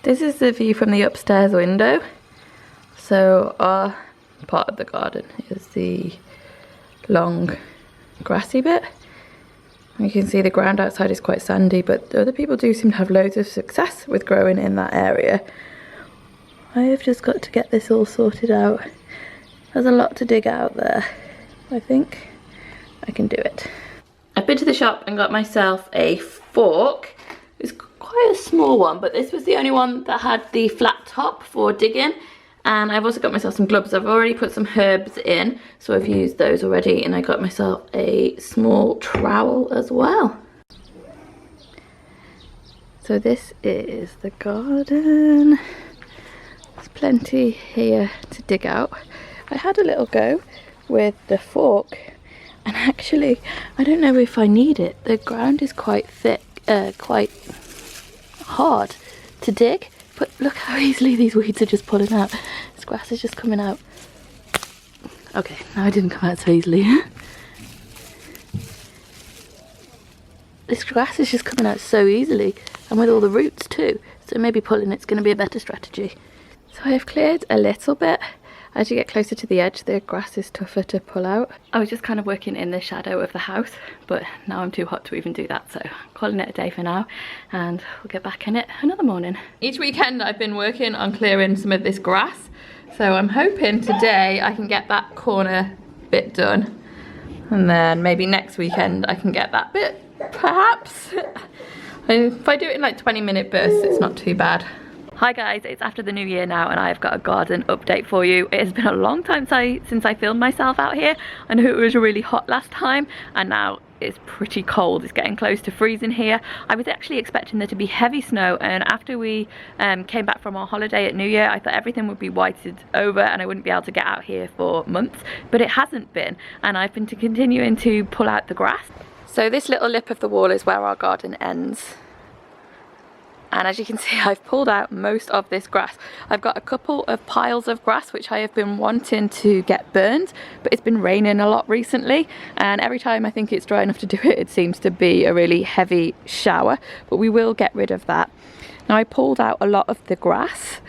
This is the view from the upstairs window. So our part of the garden is the long grassy bit. You can see the ground outside is quite sandy, but other people do seem to have loads of success with growing in that area. I have just got to get this all sorted out. There's a lot to dig out there. I think I can do it. I've been to the shop and got myself a fork. It's quite a small one, but this was the only one that had the flat top for digging. And I've also got myself some gloves. I've already put some herbs in, so I've used those already. And I got myself a small trowel as well. So this is the garden. There's plenty here to dig out. I had a little go with the fork, and actually, I don't know if I need it. The ground is quite thick, quite hard to dig. But look how easily these weeds are just pulling out. This grass is just coming out. Okay, now it didn't come out so easily. This grass is just coming out so easily, and with all the roots too. So maybe pulling it's going to be a better strategy. So I've cleared a little bit. As you get closer to the edge, the grass is tougher to pull out. I was just kind of working in the shadow of the house, but now I'm too hot to even do that, so I'm calling it a day for now, and we'll get back in it another morning. Each weekend I've been working on clearing some of this grass, so I'm hoping today I can get that corner bit done, and then maybe next weekend I can get that bit, perhaps. If I do it in like 20-minute bursts, it's not too bad. Hi guys, it's after the new year now and I've got a garden update for you. It has been a long time since I filmed myself out here. I know it was really hot last time and now it's pretty cold. It's getting close to freezing here. I was actually expecting there to be heavy snow, and after we came back from our holiday at New Year, I thought everything would be whited over and I wouldn't be able to get out here for months, but it hasn't been, and I've been continuing to pull out the grass. So this little lip of the wall is where our garden ends. And as you can see, I've pulled out most of this grass. I've got a couple of piles of grass which I have been wanting to get burned, but it's been raining a lot recently, and every time I think it's dry enough to do it, it seems to be a really heavy shower, but we will get rid of that. Now I pulled out a lot of the grass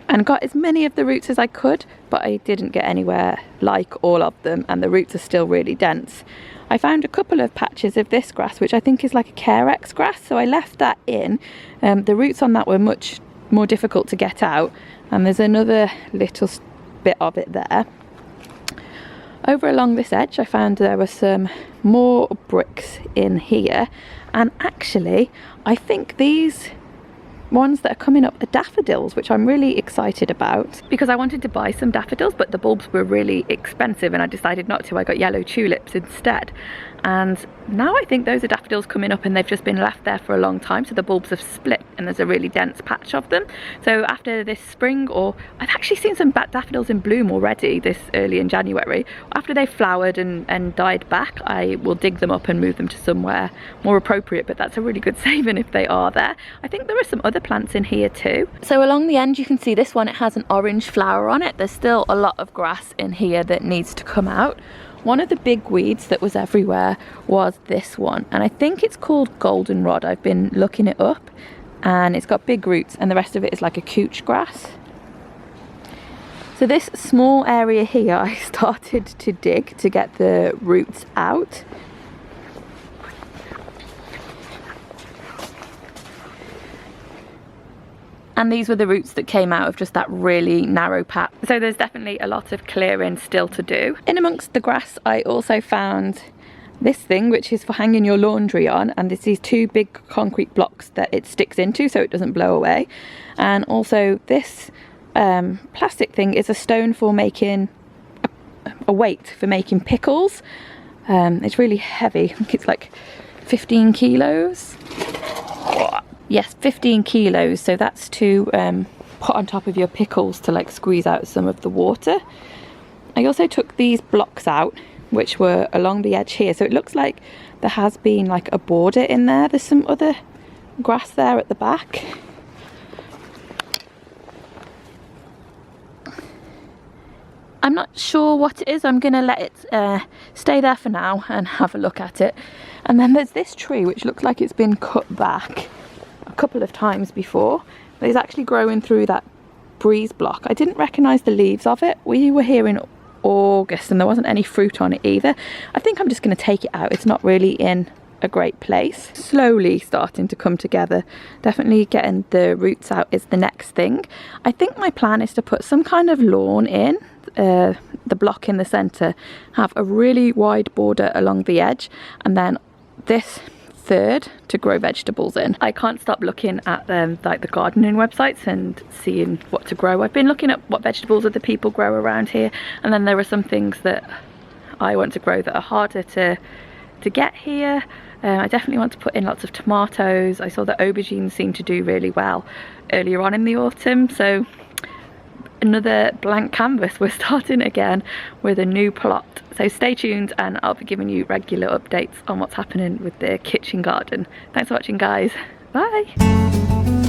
and got as many of the roots as I could, but I didn't get anywhere like all of them, and the roots are still really dense. I found a couple of patches of this grass, which I think is like a Carex grass, so I left that in. The roots on that were much more difficult to get out, and there's another little bit of it there. Over along this edge I found there were some more bricks in here, and actually I think these ones that are coming up are daffodils, which I'm really excited about because I wanted to buy some daffodils, but the bulbs were really expensive and I decided not to. I got yellow tulips instead, and now I think those are daffodils coming up, and they've just been left there for a long time, so the bulbs have split and there's a really dense patch of them. So after this spring, or I've actually seen some daffodils in bloom already this early in January, after they've flowered and died back, I will dig them up and move them to somewhere more appropriate, but that's a really good saving if they are there. I think there are some other plants in here too. So along the end you can see this one, it has an orange flower on it. There's still a lot of grass in here that needs to come out. One of the big weeds that was everywhere was this one, and I think it's called goldenrod. I've been looking it up, and it's got big roots, and the rest of it is like a couch grass. So this small area here I started to dig to get the roots out. And these were the roots that came out of just that really narrow path. So there's definitely a lot of clearing still to do. In amongst the grass, I also found this thing, which is for hanging your laundry on. And there's these two big concrete blocks that it sticks into so it doesn't blow away. And also this plastic thing is a stone for making a weight for making pickles. It's really heavy. I think it's like 15 kilos. Yes, 15 kilos, so that's to put on top of your pickles to like squeeze out some of the water. I also took these blocks out, which were along the edge here, so it looks like there has been like a border in there. There's some other grass there at the back. I'm not sure what it is. I'm gonna let it stay there for now and have a look at it. And then there's this tree which looks like it's been cut back a couple of times before, But it's actually growing through that breeze block. I didn't recognise the leaves of it. We were here in August and there wasn't any fruit on it either. I think I'm just going to take it out. It's not really in a great place. Slowly starting to come together. Definitely getting the roots out is the next thing. I think my plan is to put some kind of lawn in, the block in the centre, have a really wide border along the edge, and then this third to grow vegetables in. I can't stop looking at like the gardening websites and seeing what to grow. I've been looking at what vegetables other people grow around here, and then there are some things that I want to grow that are harder to get here. I definitely want to put in lots of tomatoes. I saw that aubergines seem to do really well earlier on in the autumn, so another blank canvas. We're starting again with a new plot. So stay tuned and I'll be giving you regular updates on what's happening with the kitchen garden. Thanks for watching, guys. Bye.